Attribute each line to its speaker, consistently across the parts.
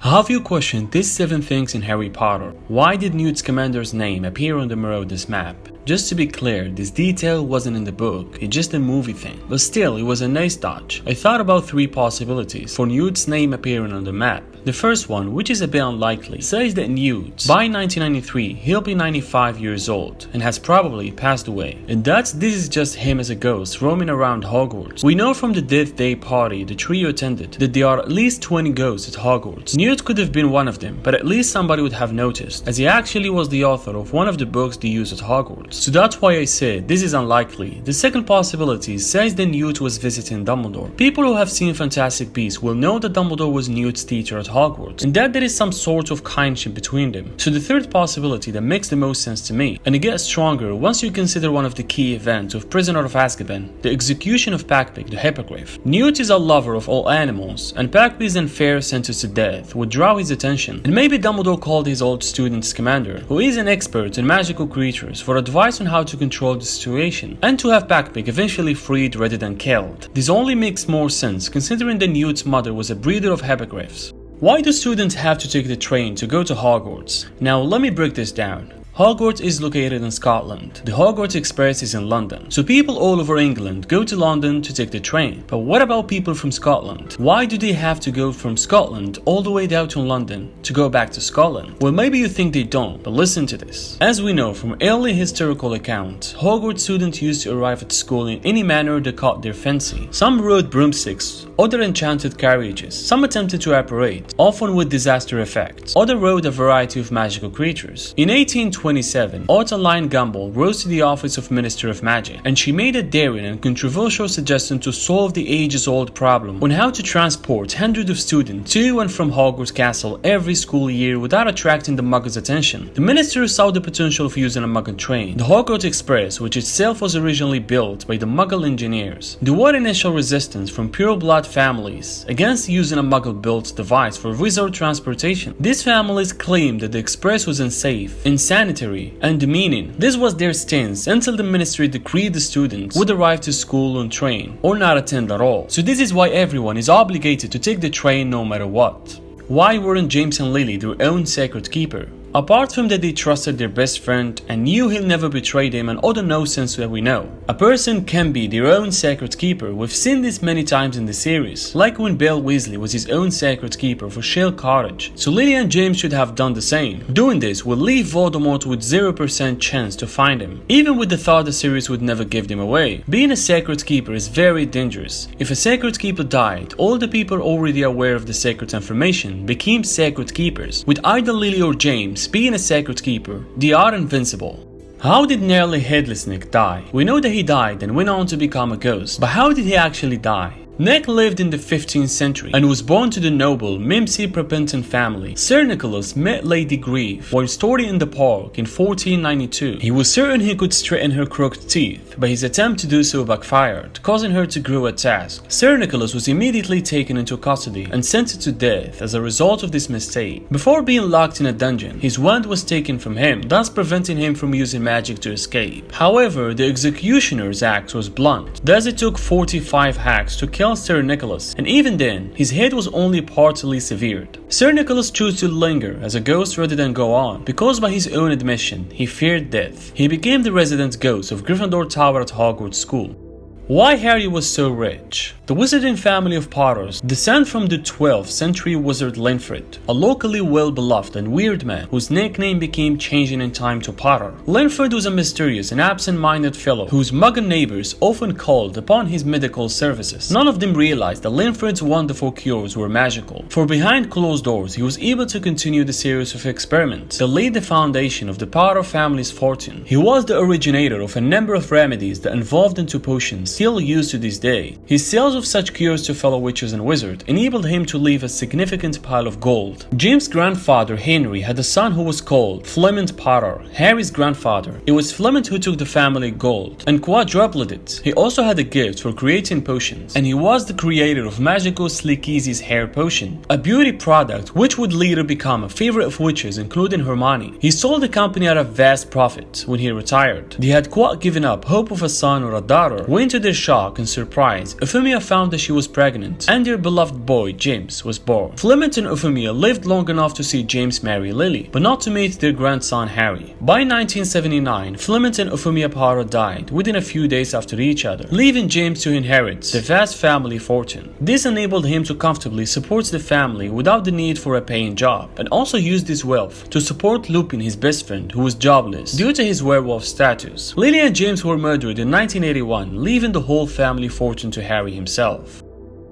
Speaker 1: Have you questioned these 7 things in Harry Potter? Why did Newt Scamander's name appear on the Marauders Map? Just to be clear, this detail wasn't in the book, it's just a movie thing. But still, it was a nice touch. I thought about 3 possibilities for Newt's name appearing on the map. The first one, which is a bit unlikely, says that Newt, by 1993, he'll be 95 years old and has probably passed away. And this is just him as a ghost roaming around Hogwarts. We know from the Death Day party the trio attended that there are at least 20 ghosts at Hogwarts. Newt could have been one of them, but at least somebody would have noticed, as he actually was the author of one of the books they use at Hogwarts. So that's why I said this is unlikely. The second possibility says that Newt was visiting Dumbledore. People who have seen Fantastic Beasts will know that Dumbledore was Newt's teacher at Hogwarts, and that there is some sort of kinship between them. So the third possibility that makes the most sense to me, and it gets stronger once you consider one of the key events of Prisoner of Azkaban, the execution of Packpick the Hippogriff. Newt is a lover of all animals, and Packpick's unfair sentence to death would draw his attention, and maybe Dumbledore called his old student Scamander, who is an expert in magical creatures, for advice on how to control the situation, and to have Packpick eventually freed rather than killed. This only makes more sense considering that Newt's mother was a breeder of hippogriffs. Why do students have to take the train to go to Hogwarts? Now let me break this down. Hogwarts is located in Scotland. The Hogwarts Express is in London. So people all over England go to London to take the train. But what about people from Scotland? Why do they have to go from Scotland all the way down to London to go back to Scotland? Well, maybe you think they don't, but listen to this. As we know from early historical accounts, Hogwarts students used to arrive at school in any manner that caught their fancy. Some rode broomsticks, other enchanted carriages, some attempted to apparate, often with disaster effects. Others rode a variety of magical creatures. In 1827, Ottoline Gumbel rose to the office of Minister of Magic, and she made a daring and controversial suggestion to solve the ages-old problem on how to transport hundreds of students to and from Hogwarts Castle every school year without attracting the Muggles' attention. The minister saw the potential of using a Muggle train, the Hogwarts Express, which itself was originally built by the Muggle engineers. There was initial resistance from pure-blood families against using a Muggle-built device for wizard transportation. These families claimed that the Express was unsafe, insanitary, and demeaning. This was their stance until the ministry decreed the students would arrive to school on train or not attend at all. So this is why everyone is obligated to take the train no matter what. Why weren't James and Lily their own sacred keeper? Apart from that they trusted their best friend and knew he'll never betray them and other nonsense that we know. A person can be their own sacred keeper. We've seen this many times in the series, like when Bill Weasley was his own sacred keeper for 𝐘𝐿_𝐑𝐈. So Lily and James should have done the same. Doing this will leave Voldemort with 0% chance to find him, even with the thought the series would never give them away. Being a sacred keeper is very dangerous. If a sacred keeper died, all the people already aware of the sacred information became sacred keepers. With either Lily or James being a sacred keeper, they are invincible. How did nearly Headless Nick die? We know that he died and went on to become a ghost, but how did he actually die? Nick lived in the 15th century and was born to the noble Mimsy Prepenton family. Sir Nicholas met Lady Grieve while strolling in the park in 1492. He was certain he could straighten her crooked teeth, but his attempt to do so backfired, causing her to grow a task. Sir Nicholas was immediately taken into custody and sentenced to death as a result of this mistake. Before being locked in a dungeon, his wand was taken from him, thus preventing him from using magic to escape. However, the executioner's axe was blunt, thus it took 45 hacks to kill Sir Nicholas, and even then, his head was only partly severed. Sir Nicholas chose to linger as a ghost rather than go on, because by his own admission, he feared death. He became the resident ghost of Gryffindor Tower at Hogwarts School. Why Harry was so rich? The wizarding family of Potters descend from the 12th century wizard Linfred, a locally well-beloved and weird man whose nickname became changing in time to Potter. Linfred was a mysterious and absent-minded fellow whose Muggle neighbors often called upon his medical services. None of them realized that Linfred's wonderful cures were magical, for behind closed doors he was able to continue the series of experiments that laid the foundation of the Potter family's fortune. He was the originator of a number of remedies that evolved into potions still used to this day. His sales of such cures to fellow witches and wizards enabled him to leave a significant pile of gold. James' grandfather Henry had a son who was called Flemont Potter, Harry's grandfather. It was Flemont who took the family gold and quadrupled it. He also had a gift for creating potions, and he was the creator of magical 𝐒𝐔𝐑𝐈𝐁𝐿 hair potion, a beauty product which would later become a favorite of witches including Hermione. He sold the company at a vast profit when he retired. They had quite given up hope of a son or a daughter when to their shock and surprise, Euphemia found that she was pregnant, and their beloved boy, James, was born. Fleming and Euphemia lived long enough to see James marry Lily, but not to meet their grandson Harry. By 1979, Fleming and Euphemia Potter died within a few days after each other, leaving James to inherit the vast family fortune. This enabled him to comfortably support the family without the need for a paying job, and also used this wealth to support Lupin, his best friend, who was jobless due to his werewolf status. Lily and James were murdered in 1981, leaving the whole family fortune to Harry himself.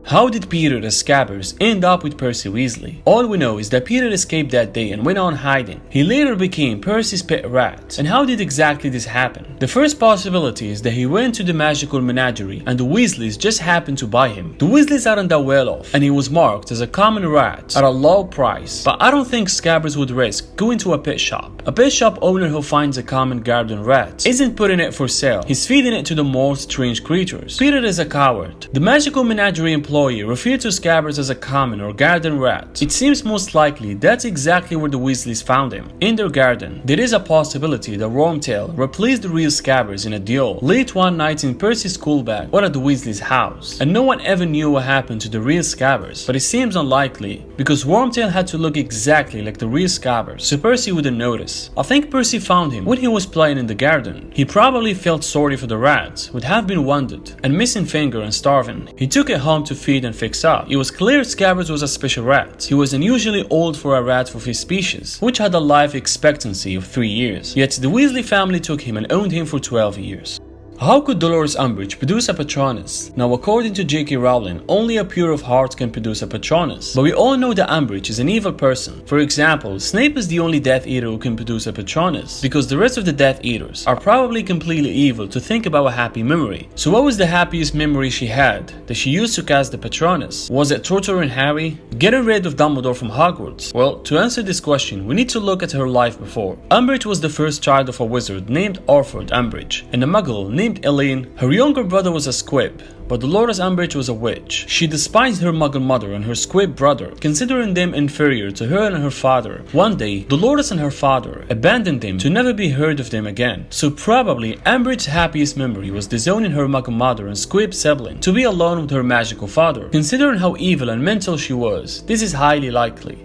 Speaker 1: How did Peter as Scabbers end up with Percy Weasley? All we know is that Peter escaped that day and went on hiding. He later became Percy's pet rat. And how did exactly this happen? The first possibility is that he went to the magical menagerie and the Weasleys just happened to buy him. The Weasleys aren't that well off and he was marked as a common rat at a low price. But I don't think Scabbers would risk going to a pet shop. A pet shop owner who finds a common garden rat isn't putting it for sale. He's feeding it to the most strange creatures. Peter is a coward. The magical menagerie employee referred to Scabbers as a common or garden rat. It seems most likely that's exactly where the Weasleys found him, in their garden. There is a possibility that Wormtail replaced the real Scabbers in a duel late one night in Percy's school bag or at the Weasleys' house, and no one ever knew what happened to the real Scabbers, but it seems unlikely because Wormtail had to look exactly like the real Scabbers, so Percy wouldn't notice. I think Percy found him when he was playing in the garden. He probably felt sorry for the rat, would have been wounded and missing finger and starving. He took it home to feed and fix up. It was clear Scabbers was a special rat. He was unusually old for a rat of his species, which had a life expectancy of 3 years. Yet the Weasley family took him and owned him for 12 years. How could Dolores Umbridge produce a Patronus? Now, according to J.K. Rowling, only a pure of heart can produce a Patronus, but we all know that Umbridge is an evil person. For example, Snape is the only Death Eater who can produce a Patronus, because the rest of the Death Eaters are probably completely evil to think about a happy memory. So what was the happiest memory she had that she used to cast the Patronus? Was it torturing Harry? Getting rid of Dumbledore from Hogwarts? Well, to answer this question, we need to look at her life before. Umbridge was the first child of a wizard named Arthur Umbridge, and a muggle named Elaine. Her younger brother was a squib, but Dolores Umbridge was a witch. She despised her muggle mother and her squib brother, considering them inferior to her and her father. One day, Dolores and her father abandoned them to never be heard of them again. So probably Umbridge's happiest memory was disowning her muggle mother and squib sibling to be alone with her magical father. Considering how evil and mental she was, this is highly likely.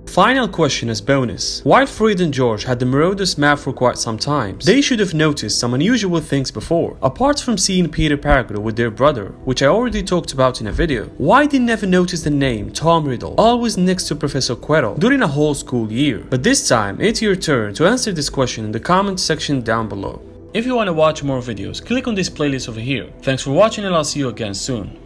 Speaker 1: Final question as bonus. While Fred and George had the Marauders Map for quite some time, they should have noticed some unusual things before. Apart from seeing Peter Parker with their brother, which I already talked about in a video, why they never notice the name Tom Riddle always next to Professor Quirrell during a whole school year? But this time, it's your turn to answer this question in the comment section down below. If you want to watch more videos, click on this playlist over here. Thanks for watching and I'll see you again soon.